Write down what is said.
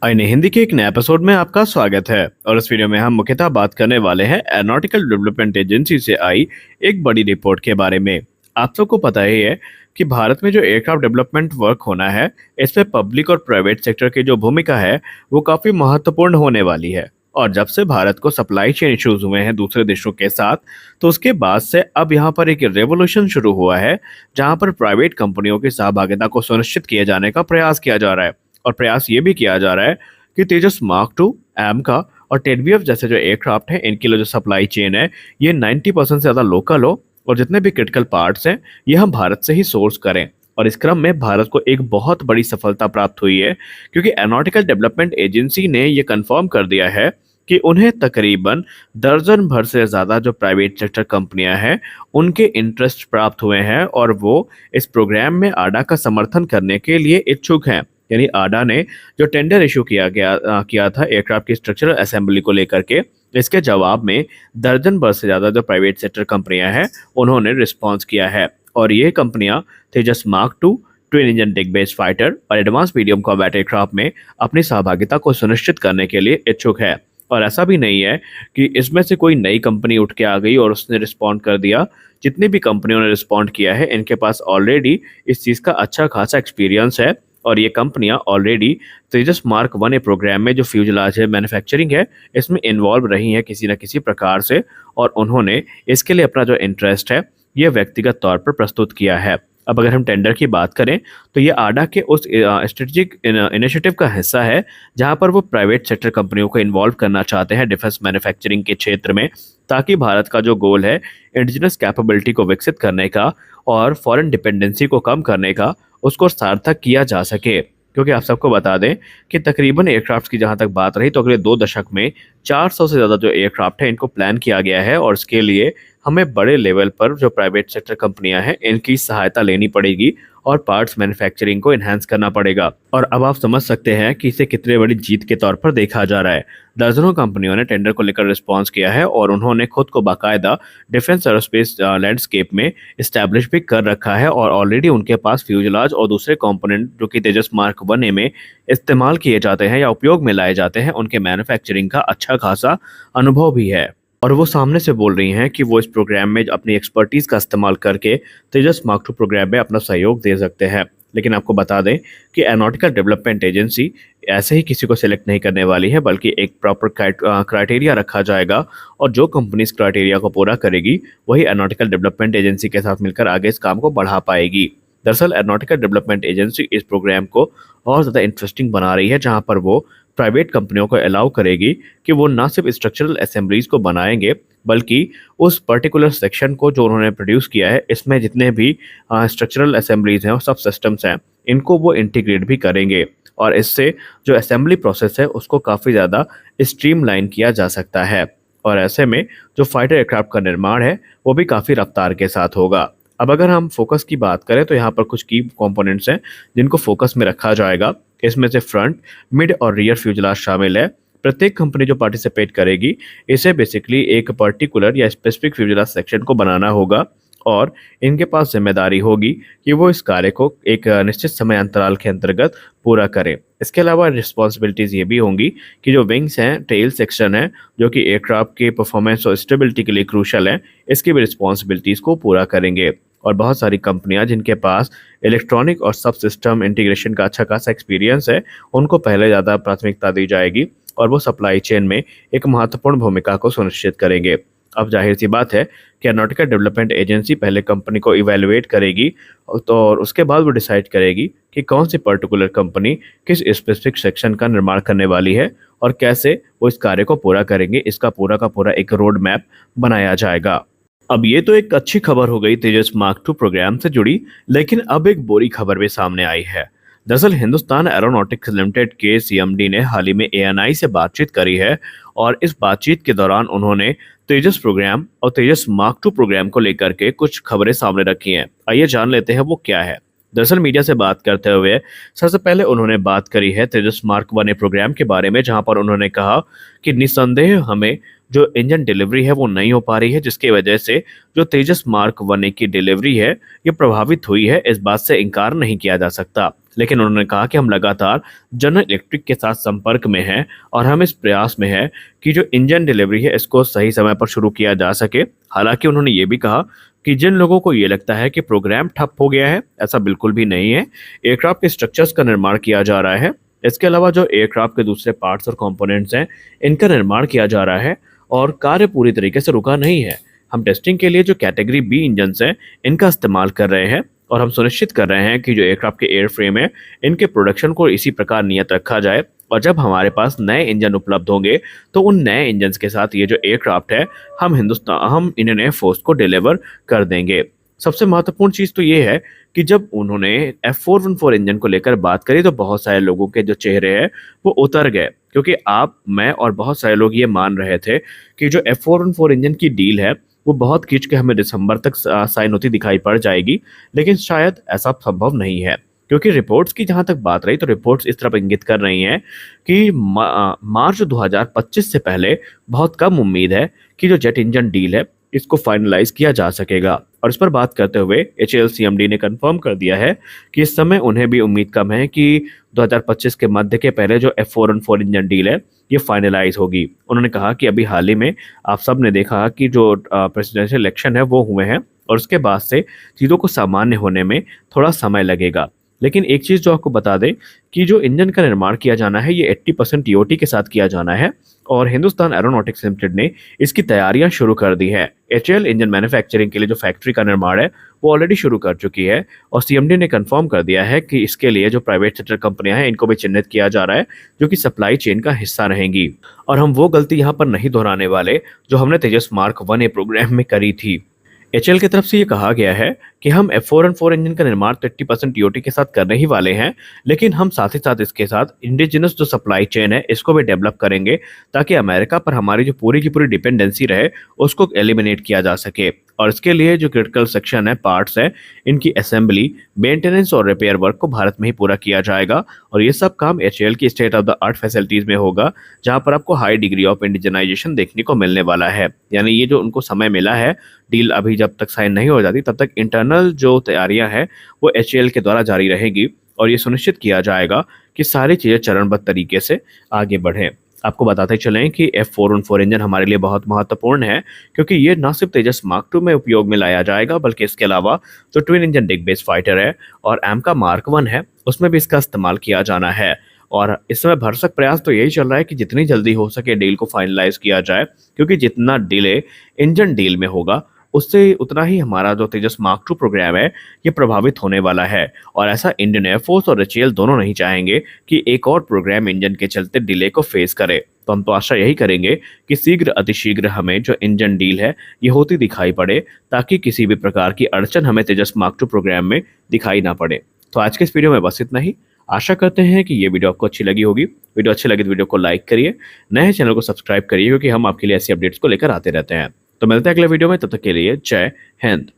आईने हिंदी के एक नए एपिसोड में आपका स्वागत है। और इस वीडियो में हम मुख्यतः बात करने वाले हैं एरोनॉटिकल डेवलपमेंट एजेंसी से आई एक बड़ी रिपोर्ट के बारे में। आप सबको पता ही है कि भारत में जो एयरक्राफ्ट डेवलपमेंट वर्क होना है, इसमें पब्लिक और प्राइवेट सेक्टर की जो भूमिका है वो काफी महत्वपूर्ण होने वाली है। और जब से भारत को सप्लाई चेन इश्यूज हुए हैं दूसरे देशों के साथ, तो उसके बाद से अब यहाँ पर एक रेवोल्यूशन शुरू हुआ है, जहाँ पर प्राइवेट कंपनियों की सहभागिता को सुनिश्चित किए जाने का प्रयास किया जा रहा है। और प्रयास ये भी किया जा रहा है कि तेजस मार्क टू, एमका और टेडबीएफ जैसे जो एयरक्राफ्ट हैं, इनके लिए जो सप्लाई चेन है ये 90% से ज़्यादा लोकल हो, और जितने भी क्रिटिकल पार्ट्स हैं ये हम भारत से ही सोर्स करें। और इस क्रम में भारत को एक बहुत बड़ी सफलता प्राप्त हुई है, क्योंकि एरोनॉटिकल डेवलपमेंट एजेंसी ने ये कंफर्म कर दिया है कि उन्हें तकरीबन दर्जन भर से ज़्यादा जो प्राइवेट सेक्टर कंपनियां हैं उनके इंटरेस्ट प्राप्त हुए हैं, और वो इस प्रोग्राम में आडा का समर्थन करने के लिए इच्छुक हैं। यानी आडा ने जो टेंडर इशू किया था एयरक्राफ्ट की स्ट्रक्चरल असेंबली को लेकर के, इसके जवाब में दर्जन भर से ज़्यादा जो प्राइवेट सेक्टर कंपनियां हैं उन्होंने रिस्पॉन्स किया है। और ये कंपनियां Tejas mark two, twin engine deck based fighter और एडवांस मीडियम कॉम्बैट एयरक्राफ्ट में अपनी सहभागिता को सुनिश्चित करने के लिए इच्छुक है। और ऐसा भी नहीं है कि इसमें से कोई नई कंपनी उठ के आ गई और उसने रिस्पॉन्ड कर दिया। जितनी भी कंपनियों ने रिस्पॉन्ड किया है इनके पास ऑलरेडी इस चीज़ का अच्छा खासा एक्सपीरियंस है, और ये कंपनियां ऑलरेडी तेजस मार्क वन ए प्रोग्राम में जो फ्यूजलाज है, मैन्युफैक्चरिंग है, इसमें इन्वॉल्व रही हैं किसी न किसी प्रकार से, और उन्होंने इसके लिए अपना जो इंटरेस्ट है ये व्यक्तिगत तौर पर प्रस्तुत किया है। अब अगर हम टेंडर की बात करें तो ये आडा के उस स्ट्रेटेजिक इनिशिएटिव का हिस्सा है जहां पर वो प्राइवेट सेक्टर कंपनियों को इन्वॉल्व करना चाहते हैं डिफेंस मैन्युफैक्चरिंग के क्षेत्र में, ताकि भारत का जो गोल है इंडिजिनस कैपेबिलिटी को विकसित करने का और फॉरेन डिपेंडेंसी को कम करने का, उसको सार्थक किया जा सके। क्योंकि आप सबको बता दें कि तकरीबन एयरक्राफ्ट की जहां तक बात रही तो अगले 2 दशक में 400 से ज़्यादा जो एयरक्राफ्ट है इनको प्लान किया गया है, और इसके लिए हमें बड़े लेवल पर जो प्राइवेट सेक्टर कंपनियां हैं इनकी सहायता लेनी पड़ेगी और पार्ट्स मैन्युफैक्चरिंग को इन्हांस करना पड़ेगा। और अब आप समझ सकते हैं कि इसे कितने बड़ी जीत के तौर पर देखा जा रहा है। दर्जनों कंपनियों ने टेंडर को लेकर रिस्पॉन्स किया है, और उन्होंने खुद को बाकायदा डिफेंस एरोस्पेस लैंडस्केप में इस्टेब्लिश भी कर रखा है, और ऑलरेडी उनके पास फ्यूजलाज और दूसरे कंपोनेंट जो कि तेजस मार्क वन ए में इस्तेमाल किए जाते हैं या उपयोग में लाए जाते हैं, उनके मैन्युफैक्चरिंग का अच्छा खासा अनुभव भी है। और वो सामने से बोल रही हैं कि वो इस प्रोग्राम में अपनी एक्सपर्टीज़ का इस्तेमाल करके तेजस मार्क टू प्रोग्राम में अपना सहयोग दे सकते हैं। लेकिन आपको बता दें कि एरोनॉटिकल डेवलपमेंट एजेंसी ऐसे ही किसी को सिलेक्ट नहीं करने वाली है, बल्कि एक प्रॉपर क्राइटेरिया रखा जाएगा, और जो कंपनी इस क्राइटेरिया को पूरा करेगी वही एरोनॉटिकल डेवलपमेंट एजेंसी के साथ मिलकर आगे इस काम को बढ़ा पाएगी। दरअसल एरोनॉटिकल डेवलपमेंट एजेंसी इस प्रोग्राम को और ज़्यादा इंटरेस्टिंग बना रही है, जहाँ पर वो प्राइवेट कंपनियों को अलाउ करेगी कि वो ना सिर्फ स्ट्रक्चरल असेंबलीज को बनाएंगे, बल्कि उस पर्टिकुलर सेक्शन को जो उन्होंने प्रोड्यूस किया है इसमें जितने भी स्ट्रक्चरल असेंबलीज हैं और सब सिस्टम्स हैं इनको वो इंटीग्रेट भी करेंगे, और इससे जो असेंबली प्रोसेस है उसको काफ़ी ज़्यादा स्ट्रीमलाइन किया जा सकता है। और ऐसे में जो फाइटर एयरक्राफ्ट का निर्माण है वो भी काफ़ी रफ्तार के साथ होगा। अब अगर हम फोकस की बात करें तो यहाँ पर कुछ की कंपोनेंट्स हैं जिनको फोकस में रखा जाएगा। इसमें से फ्रंट, मिड और रियर फ्यूजलाज शामिल है। प्रत्येक कंपनी जो पार्टिसिपेट करेगी इसे बेसिकली एक पर्टिकुलर या स्पेसिफिक फ्यूजलाज सेक्शन को बनाना होगा, और इनके पास जिम्मेदारी होगी कि वो इस कार्य को एक निश्चित समय अंतराल के अंतर्गत पूरा करें। इसके अलावा रिस्पॉन्सिबिलिटीज़ ये भी होंगी कि जो विंग्स हैं, टेल सेक्शन है, जो कि एयरक्राफ्ट के परफॉर्मेंस और स्टेबिलिटी के लिए क्रूशल है, इसकी भी रिस्पॉन्सिबिलिटीज़ को पूरा करेंगे। और बहुत सारी कंपनियां जिनके पास इलेक्ट्रॉनिक और सब सिस्टम इंटीग्रेशन का अच्छा खासा एक्सपीरियंस है उनको पहले ज़्यादा प्राथमिकता दी जाएगी, और वो सप्लाई चेन में एक महत्वपूर्ण भूमिका को सुनिश्चित करेंगे। अब जाहिर सी बात है कि एरोनॉटिकल डेवलपमेंट एजेंसी पहले कंपनी को इवेलुएट करेगी, तो और उसके बाद वो डिसाइड करेगी कि कौन सी पर्टिकुलर कंपनी किस स्पेसिफिक सेक्शन का निर्माण करने वाली है और कैसे वो इस कार्य को पूरा करेंगे। इसका पूरा का पूरा एक रोड मैप बनाया जाएगा। अब ये तो एक अच्छी खबर हो गई तेजस मार्क टू प्रोग्राम से जुड़ी, लेकिन अब एक बुरी खबर भी सामने आई है। दरअसल हिंदुस्तान एरोनॉटिक्स लिमिटेड के सीएमडी ने हाल ही में एएनआई से बातचीत करी है, और इस बातचीत के दौरान उन्होंने तेजस प्रोग्राम और तेजस मार्क टू प्रोग्राम को लेकर के कुछ खबरें सामने रखी हैं। आइए जान लेते हैं वो क्या है। दरअसल मीडिया से बात करते हुए सबसे पहले उन्होंने बात करी है तेजस मार्क वन ए प्रोग्राम के बारे में, जहां पर उन्होंने कहा कि निस्संदेह हमें जो इंजन डिलीवरी है वो नहीं हो पा रही है, जिसकी वजह से जो तेजस मार्क वन ए की डिलीवरी है ये प्रभावित हुई है। इस बात से इनकार नहीं किया जा सकता। लेकिन उन्होंने कहा कि हम लगातार जनरल इलेक्ट्रिक के साथ संपर्क में हैं और हम इस प्रयास में हैं कि जो इंजन डिलीवरी है इसको सही समय पर शुरू किया जा सके। हालांकि उन्होंने ये भी कहा कि जिन लोगों को ये लगता है कि प्रोग्राम ठप हो गया है, ऐसा बिल्कुल भी नहीं है। एयरक्राफ्ट के स्ट्रक्चर्स का निर्माण किया जा रहा है। इसके अलावा जो एयरक्राफ्ट के दूसरे पार्ट्स और कंपोनेंट्स हैं, इनका निर्माण किया जा रहा है और कार्य पूरी तरीके से रुका नहीं है। हम टेस्टिंग के लिए जो कैटेगरी बी इंजन्स हैं, इनका इस्तेमाल कर रहे हैं और हम सुनिश्चित कर रहे हैं कि जो एयरक्राफ्ट के एयरफ्रेम है, इनके प्रोडक्शन को इसी प्रकार नियत रखा जाए और जब हमारे पास नए इंजन उपलब्ध होंगे, तो उन नए इंजन्स के साथ ये जो एयरक्राफ्ट है, हम इंडियन एयरफोर्स को डिलीवर कर देंगे। सबसे महत्वपूर्ण चीज़ तो ये है कि जब उन्होंने F414 इंजन को लेकर बात करी, तो बहुत सारे लोगों के जो चेहरे हैं, वो उतर गए क्योंकि आप, मैं और बहुत सारे लोग ये मान रहे थे कि जो F414 इंजन की डील है, वो बहुत खींच के हमें दिसंबर तक साइन होती दिखाई पड़ जाएगी, लेकिन शायद ऐसा संभव नहीं है क्योंकि रिपोर्ट्स की जहां तक बात रही तो रिपोर्ट्स इस तरफ इंगित कर रही हैं कि मार्च 2025 से पहले बहुत कम उम्मीद है कि जो जेट इंजन डील है इसको फाइनलाइज किया जा सकेगा। और इस पर बात करते हुए HAL CMD ने कंफर्म कर दिया है कि इस समय उन्हें भी उम्मीद कम है कि 2025 के मध्य के पहले जो F414 इंजन डील है ये फाइनलाइज होगी। उन्होंने कहा कि अभी हाल ही में आप सब ने देखा कि जो प्रेसिडेंशियल इलेक्शन है वो हुए हैं और उसके बाद से चीज़ों को सामान्य होने में थोड़ा समय लगेगा। लेकिन एक चीज़ जो आपको बता दें कि जो इंजन का निर्माण किया जाना है ये 80% TOT के साथ किया जाना है और हिंदुस्तान एरोनॉटिक्स लिमिटेड ने इसकी तैयारियां शुरू कर दी है। HAL इंजन मैन्युफैक्चरिंग के लिए जो फैक्ट्री का निर्माण है वो ऑलरेडी शुरू कर चुकी है और CMD ने कंफर्म कर दिया है कि इसके लिए जो प्राइवेट सेक्टर कंपनियां हैं इनको भी चिन्हित किया जा रहा है जो कि सप्लाई चेन का हिस्सा रहेंगी। और हम वो गलती यहाँ पर नहीं दोहराने वाले जो हमने तेजस मार्क 1A प्रोग्राम में करी थी। HAL की तरफ से ये कहा गया है कि हम F414 इंजन का निर्माण तो 80% TOT के साथ करने ही वाले हैं, लेकिन हम साथ ही साथ इसके साथ इंडिजिनस जो सप्लाई चेन है इसको भी डेवलप करेंगे ताकि अमेरिका पर हमारी जो पूरी की पूरी डिपेंडेंसी रहे उसको एलिमिनेट किया जा सके। और इसके लिए जो क्रिटिकल सेक्शन है, पार्ट्स है, इनकी असेंबली, मेंटेनेंस और रिपेयर वर्क को भारत में ही पूरा किया जाएगा और ये सब काम HAL की state of the art facilities में होगा जहाँ पर आपको हाई डिग्री ऑफ इंडिजनाइजेशन देखने को मिलने वाला है। यानी ये जो उनको समय मिला है, डील अभी जब तक साइन नहीं हो जाती तब तक इंटरनल जो तैयारियां हैं वो HAL के द्वारा जारी रहेगी और ये सुनिश्चित किया जाएगा कि सारी चीज़ें चरणबद्ध तरीके से आगे बढ़ें। आपको बताते चलें कि F414 इंजन हमारे लिए बहुत महत्वपूर्ण है क्योंकि ये न सिर्फ तेजस मार्क 2 में उपयोग में लाया जाएगा बल्कि इसके अलावा जो ट्विन इंजन डिग बेस फाइटर है और AMCA मार्क 1 है उसमें भी इसका इस्तेमाल किया जाना है। और इस समय भरसक प्रयास तो यही चल रहा है कि जितनी जल्दी हो सके डील को फाइनलाइज किया जाए क्योंकि जितना डिले इंजन डील में होगा उससे उतना ही हमारा जो तेजस मार्क 2 प्रोग्राम है ये प्रभावित होने वाला है। और ऐसा इंडियन एयरफोर्स और HAL दोनों नहीं चाहेंगे कि एक और प्रोग्राम इंजन के चलते डिले को फेस करे। तो हम तो आशा यही करेंगे कि शीघ्र अतिशीघ्र हमें जो इंजन डील है ये होती दिखाई पड़े ताकि किसी भी प्रकार की अड़चन हमें तेजस मार्क 2 प्रोग्राम में दिखाई ना पड़े। तो आज के इस वीडियो में बस इतना ही। आशा करते हैं कि ये वीडियो आपको अच्छी लगी होगी। वीडियो अच्छी लगी तो वीडियो को लाइक करिए, नए चैनल को सब्सक्राइब करिए क्योंकि हम आपके लिए ऐसी अपडेट्स को लेकर आते रहते हैं। तो मिलते हैं अगले वीडियो में, तब तक के लिए जय हिंद।